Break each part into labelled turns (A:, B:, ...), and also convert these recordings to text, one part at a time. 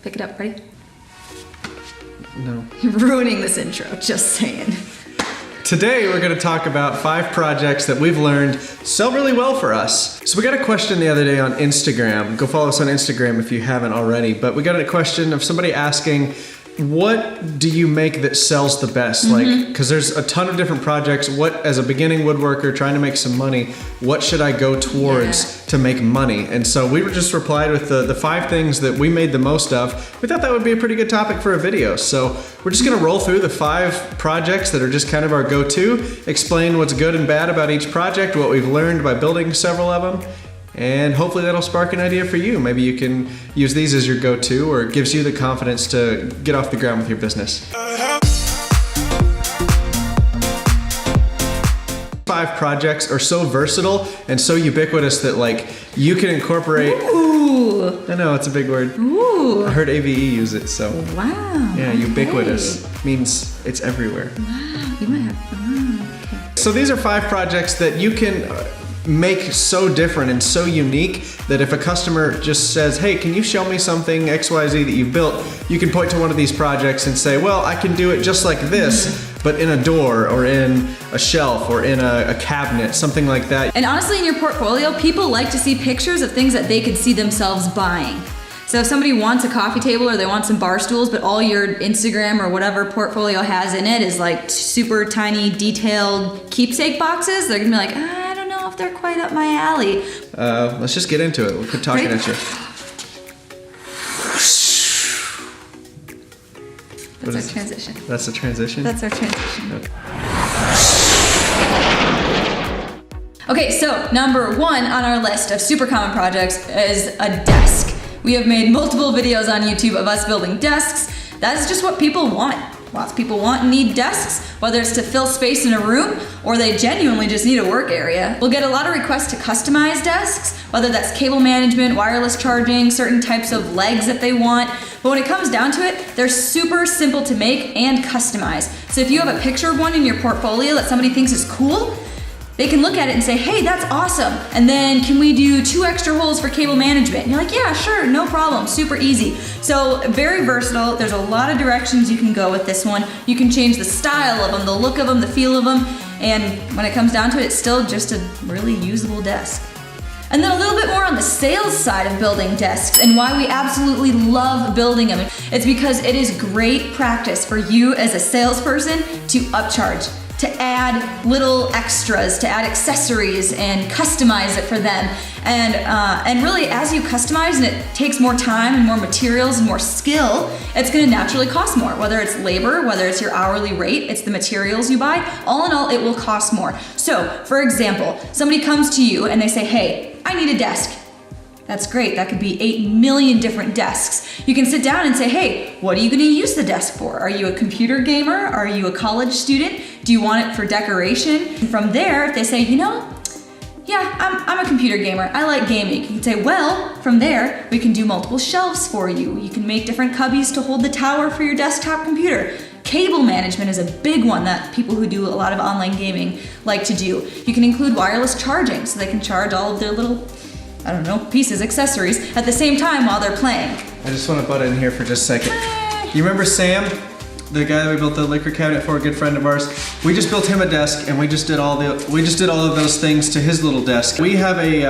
A: Pick it up, ready?
B: No.
A: You're ruining this intro, just saying.
B: Today we're going to talk about 5 projects that we've learned sell really well for us. So we got a question the other day on Instagram. Go follow us on Instagram if you haven't already. But we got a question of somebody asking, what do you make that sells the best? Like, because there's a ton of different projects. What, as a beginning woodworker trying to make some money, what should I go towards to make money? And so we were just replied with the 5 things that we made the most of. We thought that would be a pretty good topic for a video. So we're just gonna roll through the 5 projects that are just kind of our go-to, explain what's good and bad about each project, what we've learned by building several of them, and hopefully that'll spark an idea for you. Maybe you can use these as your go-to, or it gives you the confidence to get off the ground with your business. 5 projects are so versatile and so ubiquitous that like you can incorporate.
A: Ooh.
B: I know, it's a big word.
A: Ooh.
B: I heard AVE use it, so.
A: Wow.
B: Yeah, ubiquitous
A: Okay.
B: means it's everywhere.
A: Wow, you might have, okay.
B: So these are 5 projects that you can make so different and so unique that if a customer just says, hey, can you show me something XYZ that you've built, you can point to one of these projects and say, well, I can do it just like this, but in a door or in a shelf or in a cabinet, something like that.
A: And honestly, in your portfolio, people like to see pictures of things that they could see themselves buying. So if somebody wants a coffee table or they want some bar stools, but all your Instagram or whatever portfolio has in it is like super tiny, detailed keepsake boxes, they're gonna be like, I don't know if they're quite up my alley.
B: Let's just get into it. We'll quit talking at you.
A: That's our transition.
B: That's the transition?
A: That's our transition. Okay, so number 1 on our list of super common projects is a desk. We have made multiple videos on YouTube of us building desks. That is just what people want. Lots of people want and need desks, whether it's to fill space in a room or they genuinely just need a work area. We'll get a lot of requests to customize desks, whether that's cable management, wireless charging, certain types of legs that they want. But when it comes down to it, they're super simple to make and customize. So if you have a picture of one in your portfolio that somebody thinks is cool, they can look at it and say, hey, that's awesome. And then can we do 2 extra holes for cable management? And you're like, yeah, sure, no problem, super easy. So very versatile. There's a lot of directions you can go with this one. You can change the style of them, the look of them, the feel of them. And when it comes down to it, it's still just a really usable desk. And then a little bit more on the sales side of building desks and why we absolutely love building them. It's because it is great practice for you as a salesperson to upcharge, to add little extras, to add accessories and customize it for them. And really, as you customize and it takes more time and more materials and more skill, it's gonna naturally cost more. Whether it's labor, whether it's your hourly rate, it's the materials you buy, all in all, it will cost more. So, for example, somebody comes to you and they say, hey, I need a desk. That's great, that could be 8 million different desks. You can sit down and say, hey, what are you gonna use the desk for? Are you a computer gamer? Are you a college student? Do you want it for decoration? And from there, if they say, you know, yeah, I'm a computer gamer, I like gaming. You can say, well, from there, we can do multiple shelves for you. You can make different cubbies to hold the tower for your desktop computer. Cable management is a big one that people who do a lot of online gaming like to do. You can include wireless charging so they can charge all of their little, I don't know, pieces, accessories at the same time while they're playing.
B: I just want to butt in here for just a second. You remember Sam? The guy that we built the liquor cabinet for, a good friend of ours. We just built him a desk, and we just did all of those things to his little desk. We have a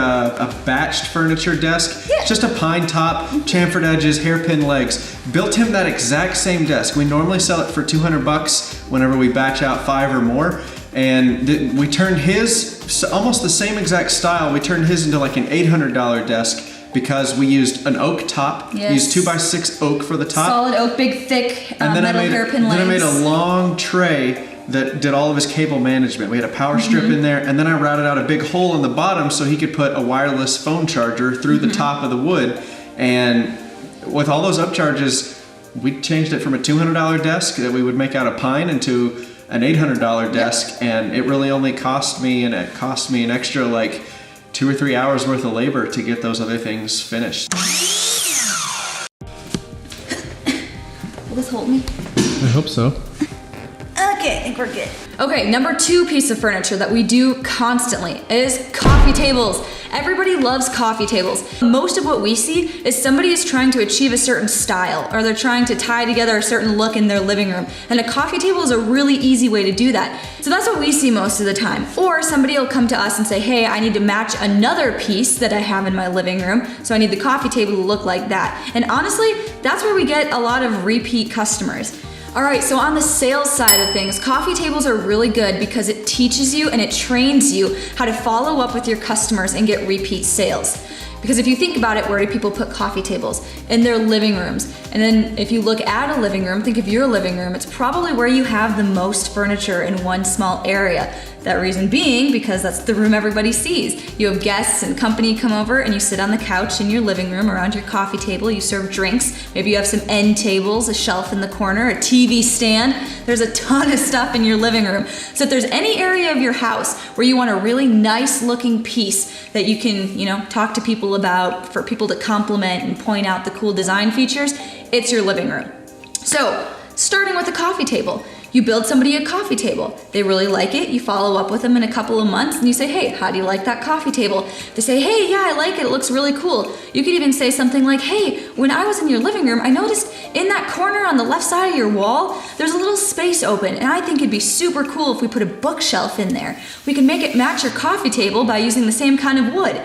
B: batched furniture desk.
A: Yeah.
B: Just a pine top, chamfered edges, hairpin legs. Built him that exact same desk. We normally sell it for $200 whenever we batch out 5 or more. And we turned his, almost the same exact style, we turned his into like an $800 desk because we used an oak top.
A: Yes.
B: Used 2x6 oak for the top.
A: Solid oak, big, thick,
B: And then
A: metal hairpin legs.
B: Then I made a long tray that did all of his cable management. We had a power strip in there, and then I routed out a big hole in the bottom so he could put a wireless phone charger through the top of the wood. And with all those upcharges, we changed it from a $200 desk that we would make out of pine into an $800 desk, and it really only cost me an extra like 2 or 3 hours worth of labor to get those other things finished.
A: Will this hold me?
B: I hope so.
A: Okay. it. I think we're good. Okay, number 2 piece of furniture that we do constantly is coffee tables. Everybody loves coffee tables. Most of what we see is somebody is trying to achieve a certain style, or they're trying to tie together a certain look in their living room. And a coffee table is a really easy way to do that. So that's what we see most of the time. Or somebody will come to us and say, hey, I need to match another piece that I have in my living room, so I need the coffee table to look like that. And honestly, that's where we get a lot of repeat customers. All right, so on the sales side of things, coffee tables are really good because it teaches you and it trains you how to follow up with your customers and get repeat sales. Because if you think about it, where do people put coffee tables? In their living rooms. And then if you look at a living room, think of your living room, it's probably where you have the most furniture in one small area. That reason being because that's the room everybody sees. You have guests and company come over and you sit on the couch in your living room around your coffee table, you serve drinks, maybe you have some end tables, a shelf in the corner, a TV stand. There's a ton of stuff in your living room. So if there's any area of your house where you want a really nice looking piece that you can, talk to people about, for people to compliment and point out the cool design features, it's your living room. So, starting with a coffee table. You build somebody a coffee table. They really like it. You follow up with them in a couple of months and you say, hey, how do you like that coffee table? They say, hey, yeah, I like it. It looks really cool. You could even say something like, hey, when I was in your living room, I noticed in that corner on the left side of your wall, there's a little space open. And I think it'd be super cool if we put a bookshelf in there. We can make it match your coffee table by using the same kind of wood.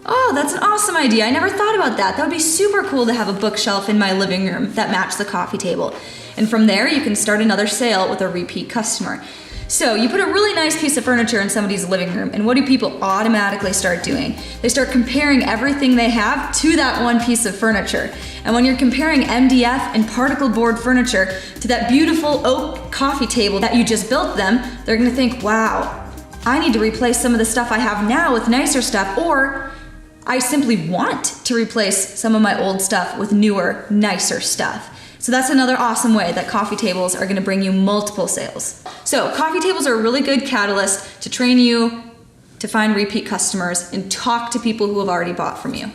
A: Oh, that's an awesome idea. I never thought about that. That would be super cool to have a bookshelf in my living room that matched the coffee table. And from there, you can start another sale with a repeat customer. So you put a really nice piece of furniture in somebody's living room, and what do people automatically start doing? They start comparing everything they have to that one piece of furniture. And when you're comparing MDF and particle board furniture to that beautiful oak coffee table that you just built them, they're gonna think, wow, I need to replace some of the stuff I have now with nicer stuff, or I simply want to replace some of my old stuff with newer, nicer stuff. So that's another awesome way that coffee tables are gonna bring you multiple sales. So coffee tables are a really good catalyst to train you to find repeat customers and talk to people who have already bought from you.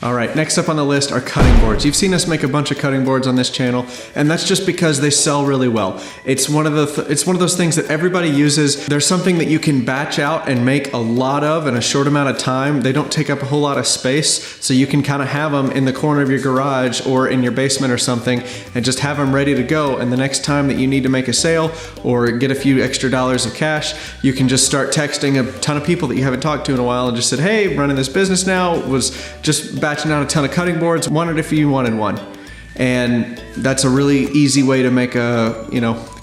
B: All right, next up on the list are cutting boards. You've seen us make a bunch of cutting boards on this channel, and that's just because they sell really well. It's one of those things that everybody uses. There's something that you can batch out and make a lot of in a short amount of time. They don't take up a whole lot of space, so you can kind of have them in the corner of your garage or in your basement or something and just have them ready to go. And the next time that you need to make a sale or get a few extra dollars of cash, you can just start texting a ton of people that you haven't talked to in a while and just said, hey, running this business now, was just batching out a ton of cutting boards, wondered if you wanted one. And that's a really easy way to make a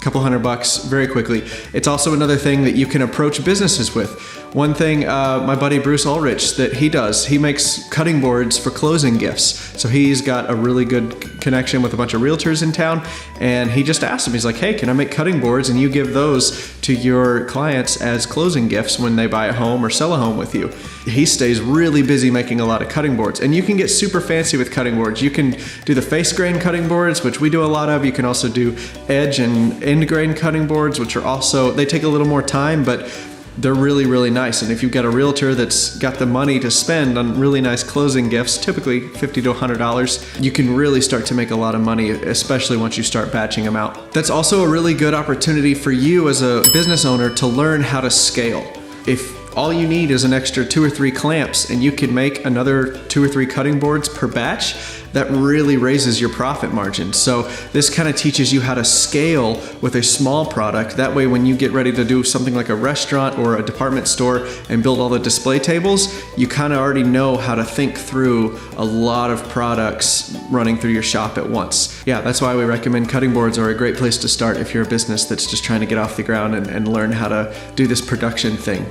B: couple $100 very quickly. It's also another thing that you can approach businesses with. One thing my buddy Bruce Ulrich that he does, he makes cutting boards for closing gifts. So he's got a really good connection with a bunch of realtors in town, and he just asked him, he's like, hey, can I make cutting boards and you give those to your clients as closing gifts when they buy a home or sell a home with you? He stays really busy making a lot of cutting boards, and you can get super fancy with cutting boards. You can do the face grain cutting boards, which we do a lot of. You can also do edge and end grain cutting boards, which are also, they take a little more time, but they're really, really nice. And if you've got a realtor that's got the money to spend on really nice closing gifts, typically $50 to $100, you can really start to make a lot of money, especially once you start batching them out. That's also a really good opportunity for you as a business owner to learn how to scale. If all you need is an extra 2 or 3 clamps and you can make another 2 or 3 cutting boards per batch, that really raises your profit margin. So this kind of teaches you how to scale with a small product. That way when you get ready to do something like a restaurant or a department store and build all the display tables, you kind of already know how to think through a lot of products running through your shop at once. Yeah, that's why we recommend cutting boards are a great place to start if you're a business that's just trying to get off the ground and learn how to do this production thing.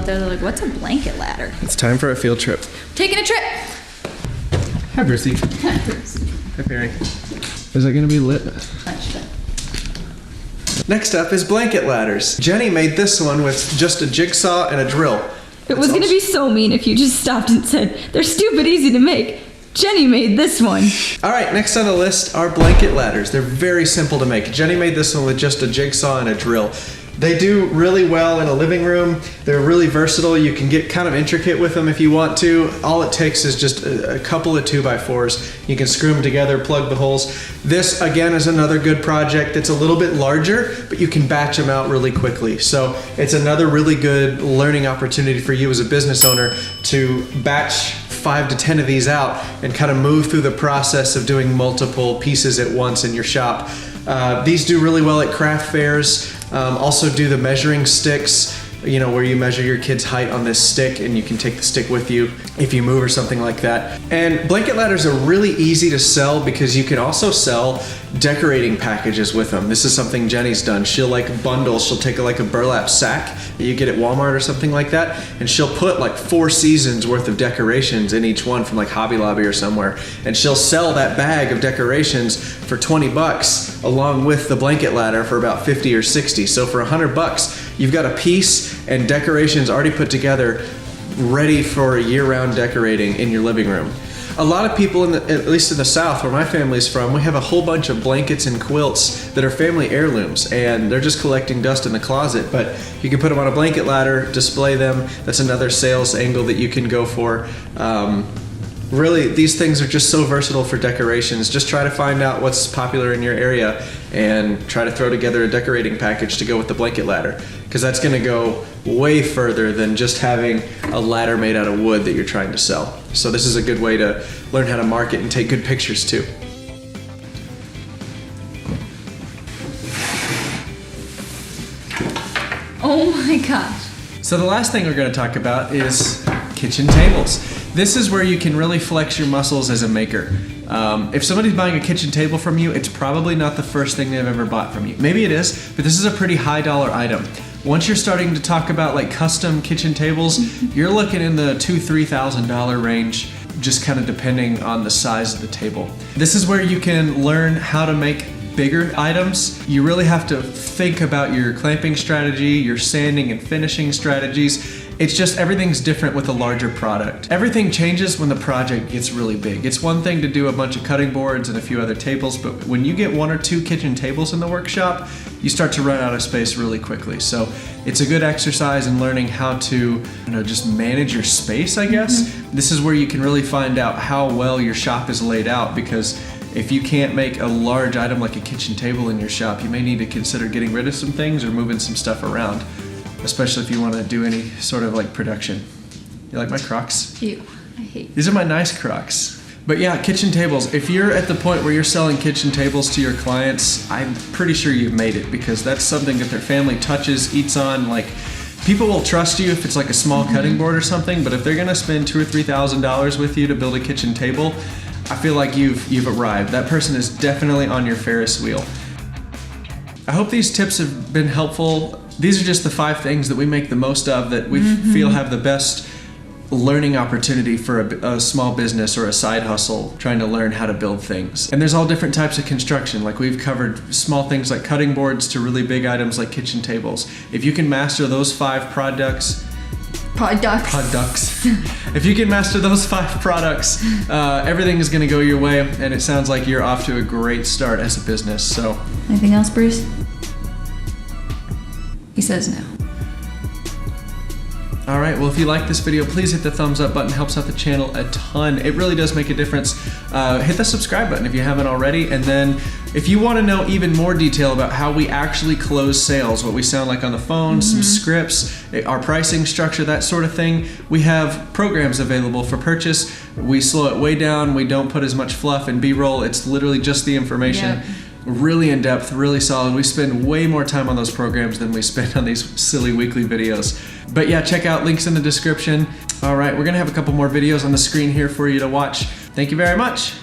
A: They're like, what's a blanket ladder?
B: It's time for a field trip.
A: Taking a trip.
B: Hi, Brucey.
A: Hi, Bruce.
B: Hi, Perry. Is it gonna be lit? Next up is blanket ladders. Jenny made this one with just a jigsaw and a drill.
A: It was gonna be so mean if you just stopped and said, they're stupid easy to make. Jenny made this one.
B: All right, next on the list are blanket ladders. They're very simple to make. Jenny made this one with just a jigsaw and a drill. They do really well in a living room. They're really versatile. You can get kind of intricate with them if you want to. All it takes is just a couple of 2x4s. You can screw them together, plug the holes. This, again, is another good project. It's a little bit larger, but you can batch them out really quickly. So it's another really good learning opportunity for you as a business owner to batch 5 to 10 of these out and kind of move through the process of doing multiple pieces at once in your shop. These do really well at craft fairs. Also do the measuring sticks, you know, where you measure your kid's height on this stick and you can take the stick with you if you move or something like that. And blanket ladders are really easy to sell because you can also sell decorating packages with them. This is something Jenny's done. She'll like bundle, she'll take like a burlap sack that you get at Walmart or something like that, and she'll put like 4 seasons worth of decorations in each one from like Hobby Lobby or somewhere. And she'll sell that bag of decorations for 20 bucks along with the blanket ladder for about 50 or 60. So for 100 bucks, you've got a piece and decorations already put together, ready for year-round decorating in your living room. A lot of people, at least in the South, where my family's from, we have a whole bunch of blankets and quilts that are family heirlooms, and they're just collecting dust in the closet. But you can put them on a blanket ladder, display them. That's another sales angle that you can go for. Really, these things are just so versatile for decorations. Just try to find out what's popular in your area and try to throw together a decorating package to go with the blanket ladder, because that's going to go way further than just having a ladder made out of wood that you're trying to sell. So this is a good way to learn how to market and take good pictures too.
A: Oh my gosh.
B: So the last thing we're going to talk about is kitchen tables. This is where you can really flex your muscles as a maker. If somebody's buying a kitchen table from you, it's probably not the first thing they've ever bought from you. Maybe it is, but this is a pretty high dollar item. Once you're starting to talk about like custom kitchen tables, you're looking in the $2,000-$3,000 range, just kind of depending on the size of the table. This is where you can learn how to make bigger items. You really have to think about your clamping strategy, your sanding and finishing strategies. It's just everything's different with a larger product. Everything changes when the project gets really big. It's one thing to do a bunch of cutting boards and a few other tables, but when you get 1 or 2 kitchen tables in the workshop, you start to run out of space really quickly. So it's a good exercise in learning how to, just manage your space, I guess. This is where you can really find out how well your shop is laid out, because if you can't make a large item like a kitchen table in your shop, you may need to consider getting rid of some things or moving some stuff around, especially if you want to do any sort of like production. You like my Crocs?
A: Ew, I hate.
B: These are my nice Crocs. But yeah, kitchen tables. If you're at the point where you're selling kitchen tables to your clients, I'm pretty sure you've made it, because that's something that their family touches, eats on. Like, people will trust you if it's like a small cutting board or something, but if they're gonna spend $2,000 or $3,000 with you to build a kitchen table, I feel like you've arrived. That person is definitely on your Ferris wheel. I hope these tips have been helpful. These are just the 5 things that we make the most of, that we feel have the best learning opportunity for a small business or a side hustle trying to learn how to build things. And there's all different types of construction. Like, we've covered small things like cutting boards to really big items like kitchen tables. If you can master those 5 products, if you can master those 5 products, everything is going to go your way, and it sounds like you're off to a great start as a business. So,
A: Anything else, Bruce? He says no.
B: all right, well, if you like this video, please hit the thumbs up button. It helps out the channel a ton. It really does make a difference. Hit the subscribe button if you haven't already. And then if you want to know even more detail about how we actually close sales, what we sound like on the phone, some scripts, our pricing structure, that sort of thing, we have programs available for purchase. We slow it way down. We don't put as much fluff and B-roll. It's literally just the information.
A: Yep.
B: Really in depth, really solid. We spend way more time on those programs than we spend on these silly weekly videos. But yeah, check out links in the description. All right, we're gonna have a couple more videos on the screen here for you to watch. Thank you very much.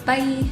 A: Bye.